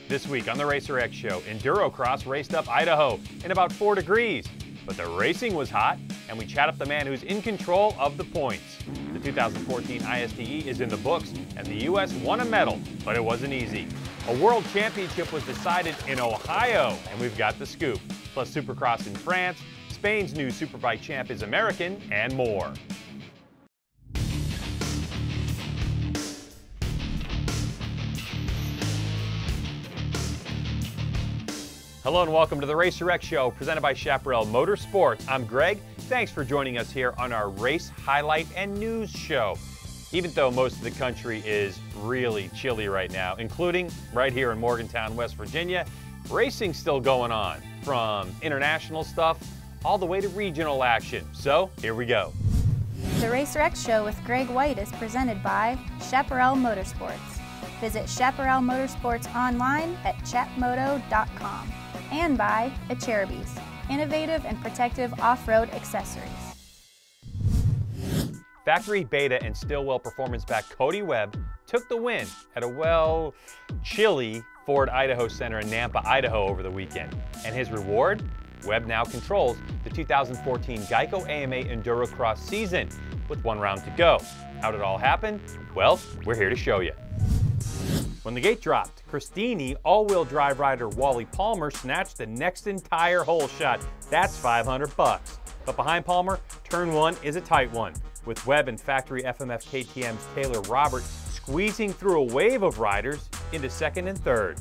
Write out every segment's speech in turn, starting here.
This week on the Racer X Show, Endurocross raced up Idaho in about 4 degrees. But the racing was hot, and we chat up the man who's in control of the points. The 2014 ISTE is in the books, and the U.S. won a medal, but it wasn't easy. A world championship was decided in Ohio, and we've got the scoop. Plus Supercross in France, Spain's new Superbike champ is American, and more. Hello and welcome to the Racer X Show, presented by Chaparral Motorsports. I'm Greg. Thanks for joining us here on our race highlight and news show. Even though most of the country is really chilly right now, including right here in Morgantown, West Virginia, racing's still going on, from international stuff all the way to regional action. So here we go. The Racer X Show with Greg White is presented by Chaparral Motorsports. Visit Chaparral Motorsports online at chapmoto.com. And by Acherubies, innovative and protective off-road accessories. Factory Beta and Stillwell performance back Cody Webb took the win at a, chilly Ford Idaho Center in Nampa, Idaho over the weekend. And his reward? Webb now controls the 2014 Geico AMA Endurocross season with 1 round to go. How did it all happen? Well, we're here to show you. When the gate dropped, Christini all-wheel drive rider Wally Palmer snatched the next entire hole shot. That's $500 bucks. But behind Palmer, turn 1 is a tight one, with Webb and factory FMF KTM's Taylor Robert squeezing through a wave of riders into 2nd and 3rd.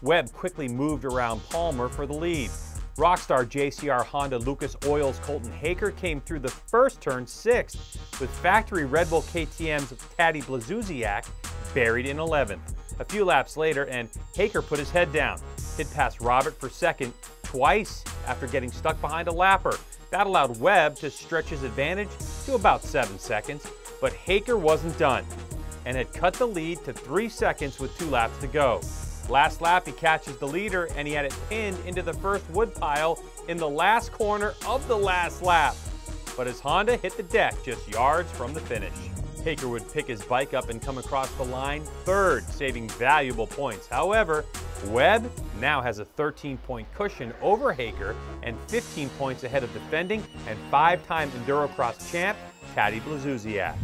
Webb quickly moved around Palmer for the lead. Rockstar JCR Honda Lucas Oil's Colton Haker came through the first turn 6th, with factory Red Bull KTM's Taddy Blazuziak buried in 11th. A few laps later, and Haker put his head down, hit past Robert for 2nd twice after getting stuck behind a lapper. That allowed Webb to stretch his advantage to about 7 seconds, but Haker wasn't done and had cut the lead to 3 seconds with 2 laps to go. Last lap, he catches the leader, and he had it pinned into the first wood pile in the last corner of the last lap. But his Honda hit the deck just yards from the finish. Haker would pick his bike up and come across the line 3rd, saving valuable points. However, Webb now has a 13-point cushion over Haker and 15 points ahead of defending and 5-time Endurocross champ Taddy Blazuziak.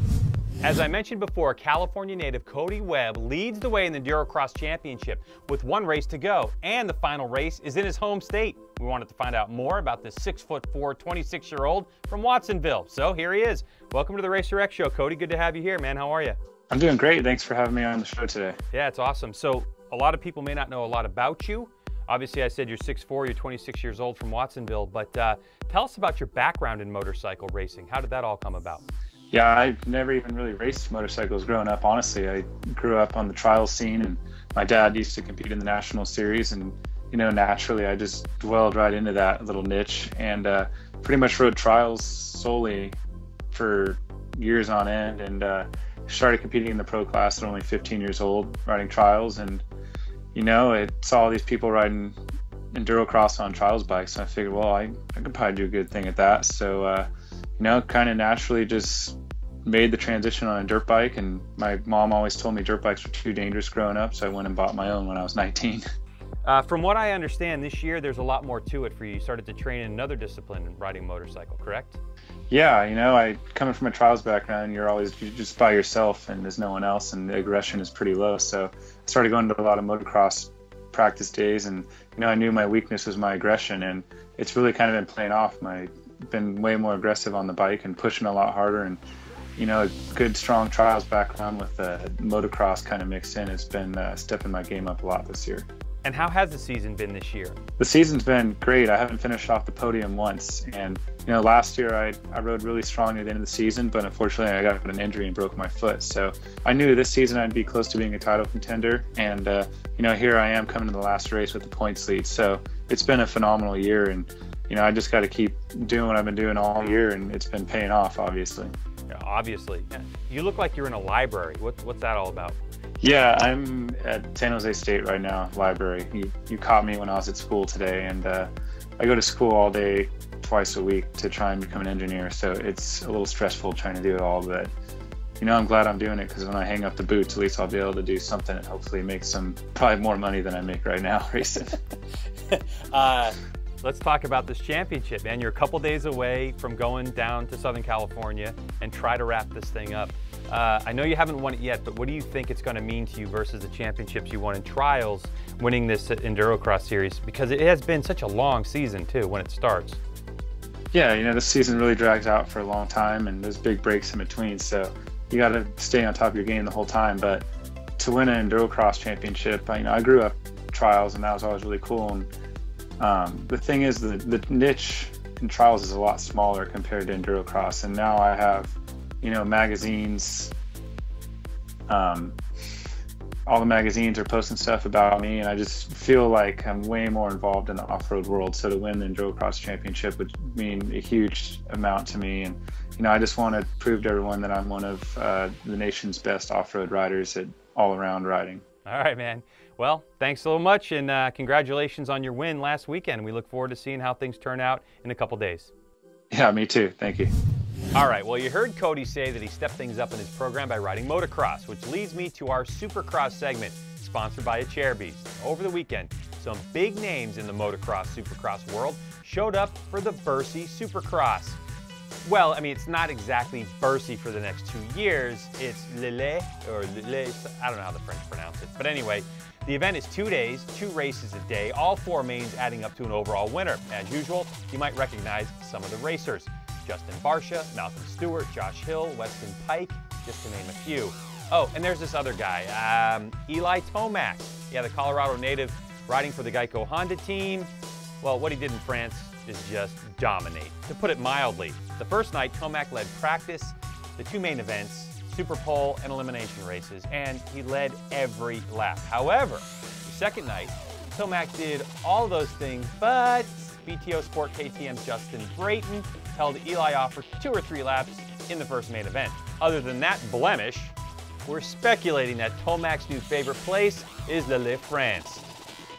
As I mentioned before, California native Cody Webb leads the way in the Endurocross Championship with 1 race to go, and the final race is in his home state. We wanted to find out more about this 6'4", 26-year-old from Watsonville. So here he is. Welcome to the Racer X Show, Cody. Good to have you here, man. How are you? I'm doing great. Thanks for having me on the show today. Yeah, it's awesome. So a lot of people may not know a lot about you. Obviously, I said you're 6'4", you're 26 years old from Watsonville, but tell us about your background in motorcycle racing. How did that all come about? Yeah, I've never even really raced motorcycles growing up, honestly. I grew up on the trial scene, and my dad used to compete in the national series, and naturally I just dwelled right into that little niche, and pretty much rode trials solely for years on end, and started competing in the pro class at only 15 years old, riding trials, and I saw all these people riding endurocross on trials bikes, and I figured, well, I could probably do a good thing at that. So kind of naturally just made the transition on a dirt bike, and my mom always told me dirt bikes were too dangerous growing up, so I went and bought my own when I was 19. From what I understand, this year there's a lot more to it for you. You started to train in another discipline in riding motorcycle, correct? Yeah, I coming from a trials background, you're just by yourself and there's no one else, and the aggression is pretty low. So I started going to a lot of motocross practice days, and I knew my weakness was my aggression, and it's really kind of been playing off. Been way more aggressive on the bike and pushing a lot harder, and a good strong trials background with motocross kind of mixed in. It's been stepping my game up a lot this year. And how has the season been this year? The season's been great. I haven't finished off the podium once, and last year I rode really strong at the end of the season, but unfortunately I got an injury and broke my foot. So I knew this season I'd be close to being a title contender, and here I am coming to the last race with the points lead. So it's been a phenomenal year, and I just got to keep doing what I've been doing all year, and it's been paying off, obviously. Yeah, obviously. You look like you're in a library. What's that all about? Yeah, I'm at San Jose State right now, library. You caught me when I was at school today, and I go to school all day, twice a week to try and become an engineer, so it's a little stressful trying to do it all, but I'm glad I'm doing it, because when I hang up the boots, at least I'll be able to do something and hopefully make probably more money than I make right now racing. Let's talk about this championship, man. You're a couple days away from going down to Southern California and try to wrap this thing up. I know you haven't won it yet, but what do you think it's going to mean to you versus the championships you won in trials, winning this Endurocross series? Because it has been such a long season too when it starts. Yeah, this season really drags out for a long time, and there's big breaks in between, so you got to stay on top of your game the whole time. But to win an Endurocross championship, I grew up trials, and that was always really cool. And the thing is, the niche in trials is a lot smaller compared to Endurocross, and now I have magazines, all the magazines are posting stuff about me, and I just feel like I'm way more involved in the off-road world. So to win the Endurocross championship would mean a huge amount to me, and I just want to prove to everyone that I'm one of the nation's best off-road riders at all-around riding. All right, man. Well, thanks so much, and congratulations on your win last weekend. We look forward to seeing how things turn out in a couple days. Yeah, me too. Thank you. All right, well, you heard Cody say that he stepped things up in his program by riding motocross, which leads me to our Supercross segment, sponsored by Acherbys. Over the weekend, some big names in the motocross Supercross world showed up for the Bercy Supercross. Well, it's not exactly Bercy for the next 2 years. It's Lille, or Lille, I don't know how the French pronounce it. But anyway, the event is 2 days, 2 races a day, all 4 mains adding up to an overall winner. As usual, you might recognize some of the racers. Justin Barsha, Malcolm Stewart, Josh Hill, Weston Pike, just to name a few. Oh, and there's this other guy, Eli Tomac. Yeah, the Colorado native riding for the Geico Honda team. Well, what he did in France is just dominate, to put it mildly. The first night, Tomac led practice, the 2 main events, Super Pole and elimination races, and he led every lap. However, the second night, Tomac did all those things, but BTO Sport KTM's Justin Brayton held Eli off for 2 or 3 laps in the first main event. Other than that blemish, we're speculating that Tomac's new favorite place is Lille, France.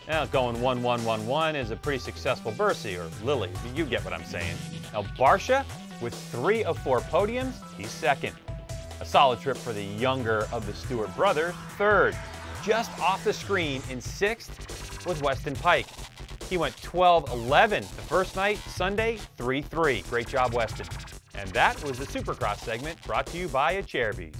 Now, going 1-1-1-1 is a pretty successful Bercy, or Lily, you get what I'm saying. Now, Barsha, with 3 of 4 podiums, he's second. A solid trip for the younger of the Stewart brothers, third. Just off the screen in 6th was Weston Pike. He went 12-11 the first night, Sunday 3-3. Great job, Weston. And that was the Supercross segment brought to you by Acherbys.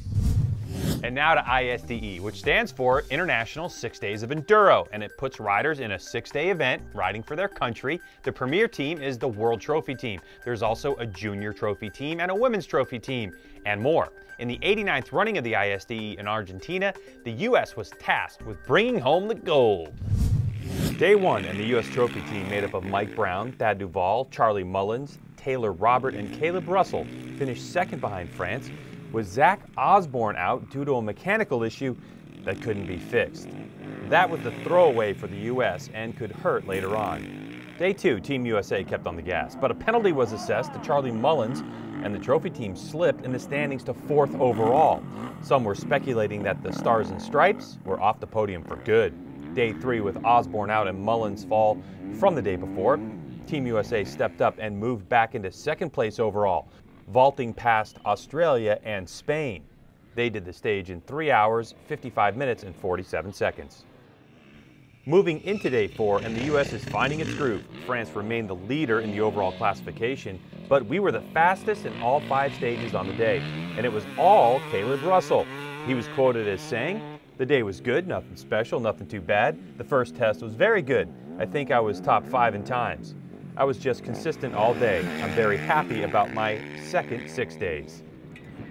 And now to ISDE, which stands for International 6 Days of Enduro, and it puts riders in a 6-day event riding for their country. The premier team is the World Trophy Team. There's also a Junior Trophy Team and a Women's Trophy Team, and more. In the 89th running of the ISDE in Argentina, the U.S. was tasked with bringing home the gold. Day 1 and the U.S. Trophy Team, made up of Mike Brown, Thad Duvall, Charlie Mullins, Taylor Robert, and Caleb Russell, finished second behind France, with Zach Osborne out due to a mechanical issue that couldn't be fixed. That was the throwaway for the U.S. and could hurt later on. Day 2, Team USA kept on the gas, but a penalty was assessed to Charlie Mullins, and the trophy team slipped in the standings to 4th overall. Some were speculating that the Stars and Stripes were off the podium for good. Day 3, with Osborne out and Mullins' fall from the day before, Team USA stepped up and moved back into 2nd place overall, vaulting past Australia and Spain. They did the stage in 3 hours, 55 minutes, and 47 seconds. Moving into Day 4, and the U.S. is finding its groove. France remained the leader in the overall classification, but we were the fastest in all 5 stages on the day, and it was all Caleb Russell. He was quoted as saying, "The day was good, nothing special, nothing too bad. The first test was very good. I think I was top 5 in times. I was just consistent all day. I'm very happy about my second 6 days."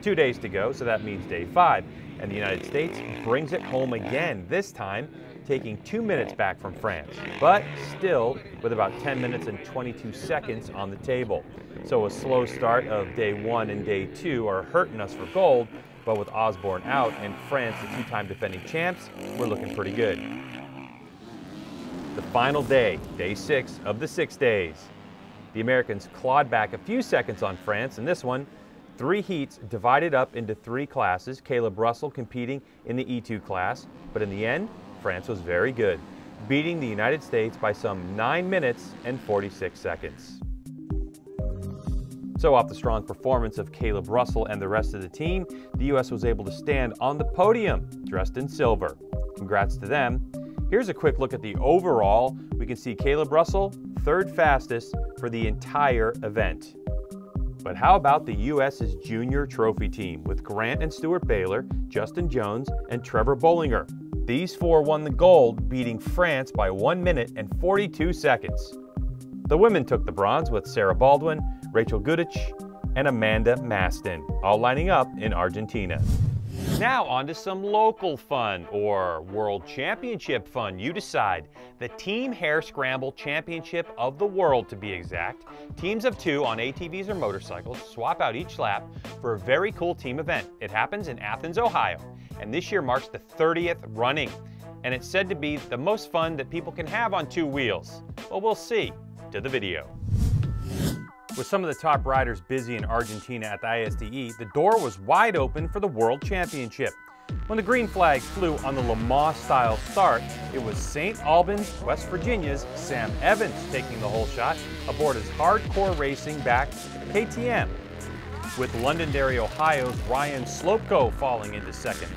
2 days to go, so that means Day 5, and the United States brings it home again, this time taking 2 minutes back from France, but still with about 10 minutes and 22 seconds on the table. So a slow start of Day 1 and Day 2 are hurting us for gold, but with Osborne out and France, the 2-time defending champs, we're looking pretty good. The final day, Day 6 of the 6 days. The Americans clawed back a few seconds on France in this one. 3 heats divided up into 3 classes, Caleb Russell competing in the E2 class, but in the end, France was very good, beating the United States by some 9 minutes and 46 seconds. So off the strong performance of Caleb Russell and the rest of the team, the U.S. was able to stand on the podium, dressed in silver. Congrats to them. Here's a quick look at the overall. We can see Caleb Russell, third fastest for the entire event. But how about the U.S.'s junior trophy team with Grant and Stuart Baylor, Justin Jones, and Trevor Bollinger? These four won the gold, beating France by 1 minute and 42 seconds. The women took the bronze with Sarah Baldwin, Rachel Gudich, and Amanda Maston, all lining up in Argentina. Now on to some local fun, or World Championship fun, you decide. The Team Hare Scramble Championship of the World, to be exact. Teams of 2 on ATVs or motorcycles swap out each lap for a very cool team event. It happens in Athens, Ohio, and this year marks the 30th running. And it's said to be the most fun that people can have on 2 wheels. Well, we'll see. To the video. With some of the top riders busy in Argentina at the ISDE, the door was wide open for the World Championship. When the green flag flew on the Le Mans-style start, it was St. Albans, West Virginia's Sam Evans taking the whole shot aboard his hardcore racing-backed KTM, with Londonderry, Ohio's Ryan Slopko falling into second.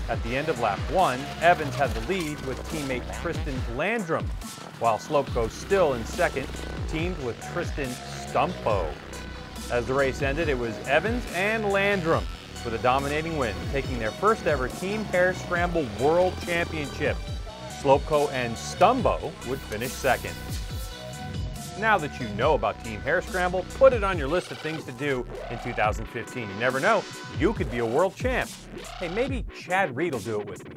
At the end of lap 1, Evans had the lead with teammate Tristan Landrum, while Slopko, still in second, teamed with Tristan Stumpo. As the race ended, it was Evans and Landrum with a dominating win, taking their first ever Team Hare Scramble World Championship. Slopko and Stumbo would finish second. Now that you know about Team Hare Scramble, put it on your list of things to do in 2015. You never know, you could be a world champ. Hey, maybe Chad Reed will do it with me.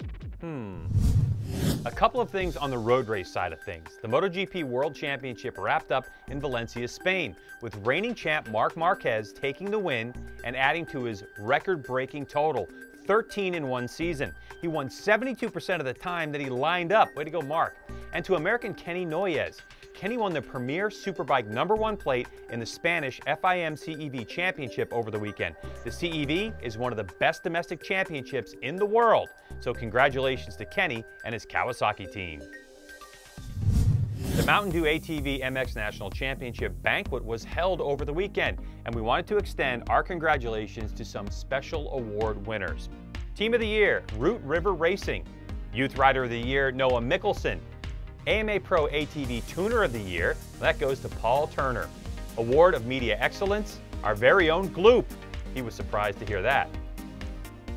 A couple of things on the road race side of things. The MotoGP World Championship wrapped up in Valencia, Spain, with reigning champ Marc Marquez taking the win and adding to his record-breaking total, 13 in one season. He won 72% of the time that he lined up. Way to go, Marc. And to American Kenny Noyes. Kenny won the Premier Superbike #1 plate in the Spanish FIM CEV Championship over the weekend. The CEV is one of the best domestic championships in the world, so congratulations to Kenny and his Kawasaki team. The Mountain Dew ATV MX National Championship banquet was held over the weekend, and we wanted to extend our congratulations to some special award winners. Team of the Year, Root River Racing. Youth Rider of the Year, Noah Mickelson. AMA Pro ATV Tuner of the Year, that goes to Paul Turner. Award of Media Excellence, our very own Gloop. He was surprised to hear that.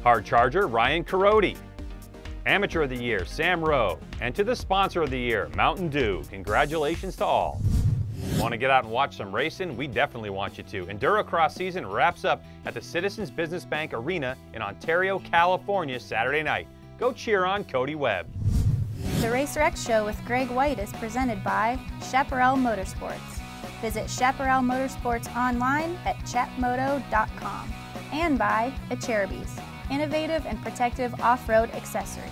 Hard Charger, Ryan Carodi. Amateur of the Year, Sam Rowe. And to the Sponsor of the Year, Mountain Dew. Congratulations to all. Want to get out and watch some racing? We definitely want you to. Endurocross season wraps up at the Citizens Business Bank Arena in Ontario, California, Saturday night. Go cheer on Cody Webb. The Racer X Show with Greg White is presented by Chaparral Motorsports. Visit Chaparral Motorsports online at chatmoto.com and by Acherubies, innovative and protective off-road accessories.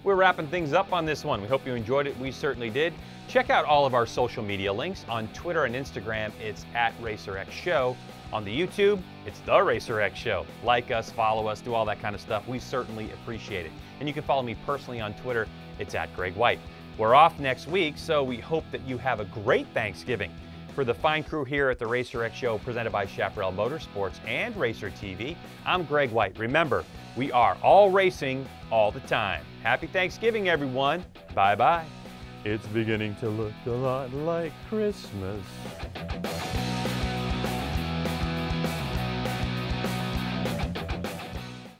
We're wrapping things up on this one. We hope you enjoyed it. We certainly did. Check out all of our social media links. On Twitter and Instagram, it's @RacerXShow. On the YouTube, it's The Racer X Show. Like us, follow us, do all that kind of stuff. We certainly appreciate it. And you can follow me personally on Twitter. It's @GregWhite. We're off next week, so we hope that you have a great Thanksgiving. For the fine crew here at the Racer X Show, presented by Chaparral Motorsports and Racer TV, I'm Greg White. Remember, we are all racing all the time. Happy Thanksgiving, everyone. Bye-bye. It's beginning to look a lot like Christmas.